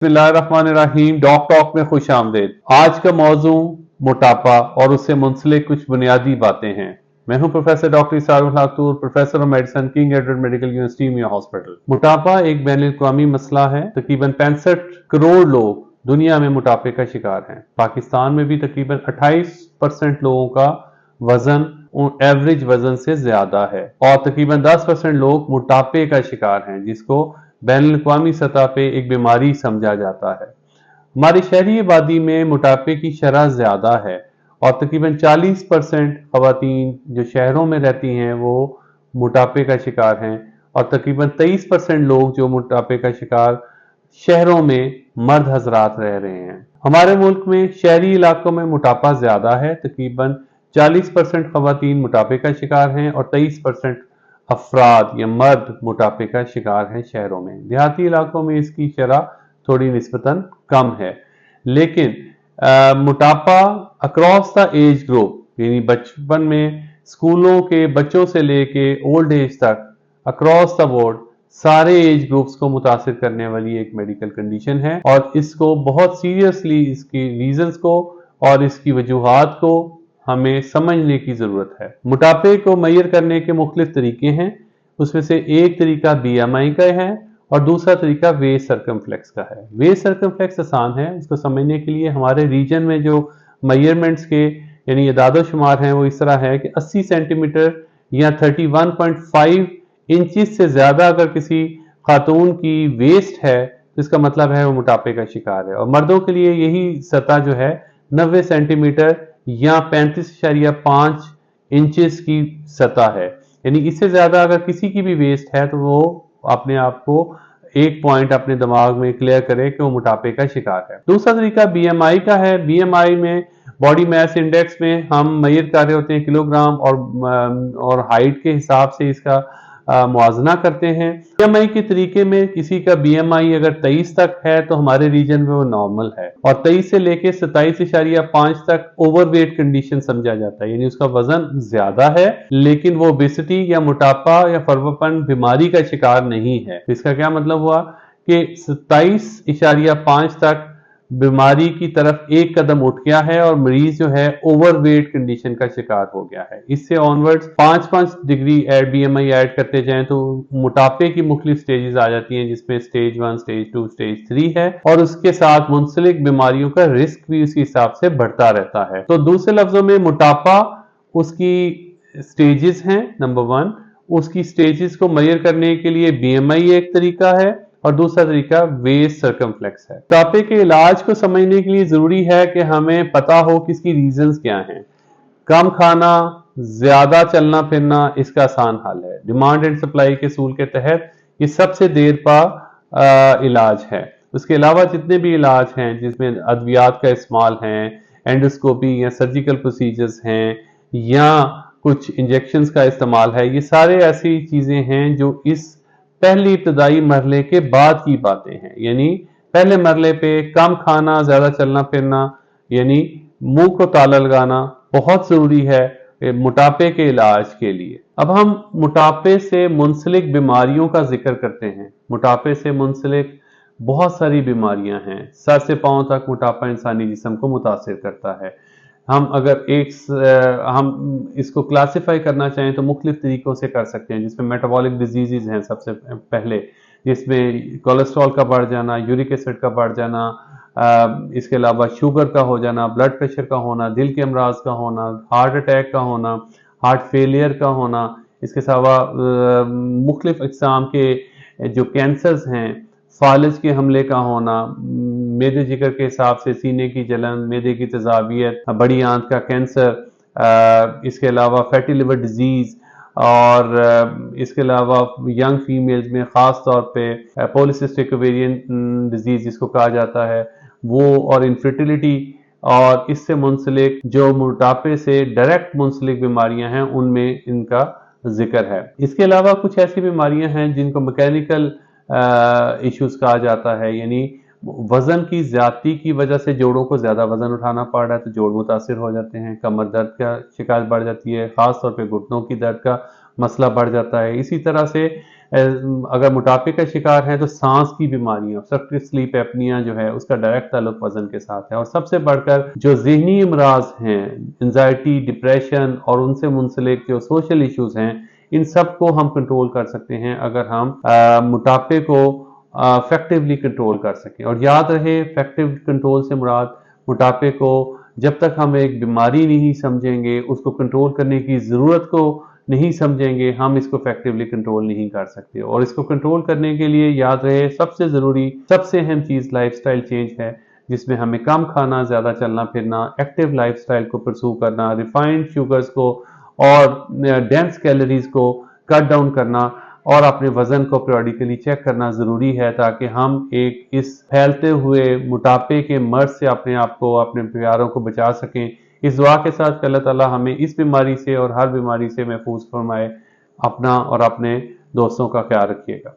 बिस्मिल्लाहिर्रहमानिर्रहीम। Dock talk में खुश आमदेद। आज का मौजू मोटापा और उससे मुंसलिक कुछ बुनियादी बातें हैं। मैं हूं professor doctor Isarul Khatoor, professor of medicine, King Edward Medical University Mayo hospital. मोटापा एक बैनुल-अक़वामी मसला है। तकरीबन 65 करोड़ लोग दुनिया में मोटापे का शिकार हैं। पाकिस्तान में भी तकरीबन 28% लोगों का वजन एवरेज वजन से ज्यादा है और तकरीबन 10% लोग मोटापे का शिकार हैं, जिसको बैनुल-अक़वामी सतह पे एक बीमारी समझा जाता है। हमारी शहरी आबादी में मोटापे की शरह ज्यादा है और तकरीबन 40% खवातीन जो शहरों में रहती हैं वो मोटापे का शिकार हैं और तकरीबन 23% लोग जो मोटापे का शिकार शहरों में मर्द हजरात रह रहे हैं। हमारे मुल्क में शहरी इलाकों में मोटापा ज्यादा है। तकरीबन 40% खवातीन मोटापे का शिकार हैं और 23% अफराद या मर्द मोटापे का शिकार हैं शहरों में। देहाती इलाकों में इसकी शरह थोड़ी निस्बतन कम है, लेकिन मोटापा अक्रॉस द एज ग्रुप, यानी बचपन में स्कूलों के बच्चों से लेके ओल्ड एज तक अक्रॉस द बोर्ड सारे एज ग्रुप्स को मुतासिर करने वाली एक मेडिकल कंडीशन है और इसको बहुत सीरियसली इसकी रीजंस को और इसकी वजूहात को हमें समझने की जरूरत है। मोटापे को मेजर करने के मुख्तलिफ तरीके हैं। उसमें से एक तरीका BMI का है और दूसरा तरीका वेस्ट सर्कमफ्लेक्स का है। वेस्ट सर्कमफ्लेक्स आसान है, इसको समझने के लिए हमारे रीजन में जो मेजरमेंट्स के यानी अदाद शुमार हैं वो इस तरह है कि 80 सेंटीमीटर या 31.5 इंचेस से ज्यादा अगर किसी खातून की वेस्ट है तो इसका मतलब है वो मोटापे का शिकार है। और मर्दों के लिए यही सतह जो है 90 सेंटीमीटर या 35.5 इंचेस की सतह है। यानी इससे ज्यादा अगर किसी की भी वेस्ट है तो वो अपने आप को एक पॉइंट अपने दिमाग में क्लियर करे कि वो मोटापे का शिकार है। दूसरा तरीका BMI का है। BMI में बॉडी मास इंडेक्स में हम मेजर कर रहे होते हैं किलोग्राम और हाइट के हिसाब से इसका मुआवजना करते हैं। BMI के तरीके में किसी का BMI अगर 23 तक है तो हमारे रीजन में वो नॉर्मल है और 23 से लेके 27.5 तक ओवरवेट कंडीशन समझा जाता है, यानी उसका वजन ज्यादा है लेकिन वो ओबेसिटी या मोटापा या फर्वपन बीमारी का शिकार नहीं है। तो इसका क्या मतलब हुआ कि 27.5 तक बीमारी की तरफ एक कदम उठ गया है और मरीज जो है ओवरवेट कंडीशन का शिकार हो गया है। इससे ऑनवर्ड्स 5-5 डिग्री BMI ऐड करते जाएं तो मोटापे की मुख्तलिफ स्टेजेस आ जाती हैं, जिसमें स्टेज 1, स्टेज 2, स्टेज 3 है और उसके साथ मुंसलिक बीमारियों का रिस्क भी उसी हिसाब से बढ़ता रहता है। तो दूसरे लफ्जों में मोटापा उसकी स्टेजेस हैं। नंबर 1, उसकी स्टेजेस को मेजर करने के लिए BMI एक तरीका है और दूसरा तरीका वेस्ट सर्कमफ्लेक्स है। मोटापे के इलाज को समझने के लिए जरूरी है कि हमें पता हो कि इसकी रीजंस क्या हैं। कम खाना, ज्यादा चलना फिरना इसका आसान हल है। डिमांड एंड सप्लाई के असूल के तहत ये सबसे देर पा इलाज है। उसके अलावा जितने भी इलाज हैं जिसमें अद्वियात का इस्तेमाल है, एंडोस्कोपी या सर्जिकल प्रोसीजर्स हैं या कुछ इंजेक्शंस का इस्तेमाल है, ये सारे ऐसी चीजें हैं जो इस पहली इब्तदाई मरहले के बाद की बातें हैं। यानी पहले मरहले पे कम खाना, ज्यादा चलना फिरना यानी मुंह को ताला लगाना बहुत जरूरी है मोटापे के इलाज के लिए। अब हम मोटापे से मुंसलिक बीमारियों का जिक्र करते हैं। मोटापे से मुंसलिक बहुत सारी बीमारियां हैं। सर से पांव तक मोटापा इंसानी जिस्म को मुतासिर करता है। हम अगर हम इसको क्लासिफाई करना चाहें तो मुख्तलिफ तरीकों से कर सकते हैं, जिसमें मेटाबॉलिक डिजीजेज हैं सबसे पहले, जिसमें कोलेस्ट्रॉल का बढ़ जाना, यूरिक एसिड का बढ़ जाना, इसके अलावा शुगर का हो जाना, ब्लड प्रेशर का होना, दिल के अमराज का होना, हार्ट अटैक का होना, हार्ट फेलियर का होना, इसके अलावा मुख्तलिफ अक़साम के जो कैंसर्स हैं, फालिज के हमले का होना, मेदे जिगर के हिसाब से सीने की जलन, मेदे की तेजाबियत, बड़ी आंत का कैंसर, इसके अलावा फैटी लिवर डिजीज और इसके अलावा यंग फीमेल्स में ख़ास तौर पे पॉलीसिस्टिक ओवेरियन डिजीज जिसको कहा जाता है वो, और इनफर्टिलिटी और इससे मुंसलिक जो मोटापे से डायरेक्ट मुंसलिक बीमारियां हैं उनमें इनका जिक्र है। इसके अलावा कुछ ऐसी बीमारियां हैं जिनको मैकेनिकल इश्यूज कहा जाता है, यानी वजन की ज्यादती की वजह से जोड़ों को ज्यादा वजन उठाना पड़ रहा है तो जोड़ मुतासिर हो जाते हैं, कमर दर्द का शिकायत बढ़ जाती है, खास तौर पे घुटनों की दर्द का मसला बढ़ जाता है। इसी तरह से अगर मोटापे का शिकार हैं तो सांस की बीमारियां, ऑब्स्ट्रक्टिव स्लीप एपनिया जो है उसका डायरेक्ट ताल्लुक वजन के साथ है। और सबसे बढ़कर जो ज़हनी अमराज हैं, एंजाइटी, डिप्रेशन और उनसे मुंसलिक जो सोशल इश्यूज हैं, इन सब को हम कंट्रोल कर सकते हैं अगर हम मोटापे को इफेक्टिवली कंट्रोल कर सकें। और याद रहे, इफेक्टिव कंट्रोल से मुराद मोटापे को जब तक हम एक बीमारी नहीं समझेंगे, उसको कंट्रोल करने की ज़रूरत को नहीं समझेंगे, हम इसको इफेक्टिवली कंट्रोल नहीं कर सकते। और इसको कंट्रोल करने के लिए याद रहे, सबसे ज़रूरी, सबसे अहम चीज़ लाइफस्टाइल चेंज है, जिसमें हमें कम खाना, ज़्यादा चलना फिरना, एक्टिव लाइफस्टाइल को परस्यू करना, रिफाइंड शुगर्स को और डेंस कैलोरीज को कट डाउन करना और अपने वजन को पीरियडिकली चेक करना ज़रूरी है, ताकि हम एक इस फैलते हुए मोटापे के मर्ज से अपने आप को, अपने प्यारों को बचा सकें। इस दुआ के साथ कि अल्लाह ताला हमें इस बीमारी से और हर बीमारी से महफूज फरमाए। अपना और अपने दोस्तों का ख्याल रखिएगा।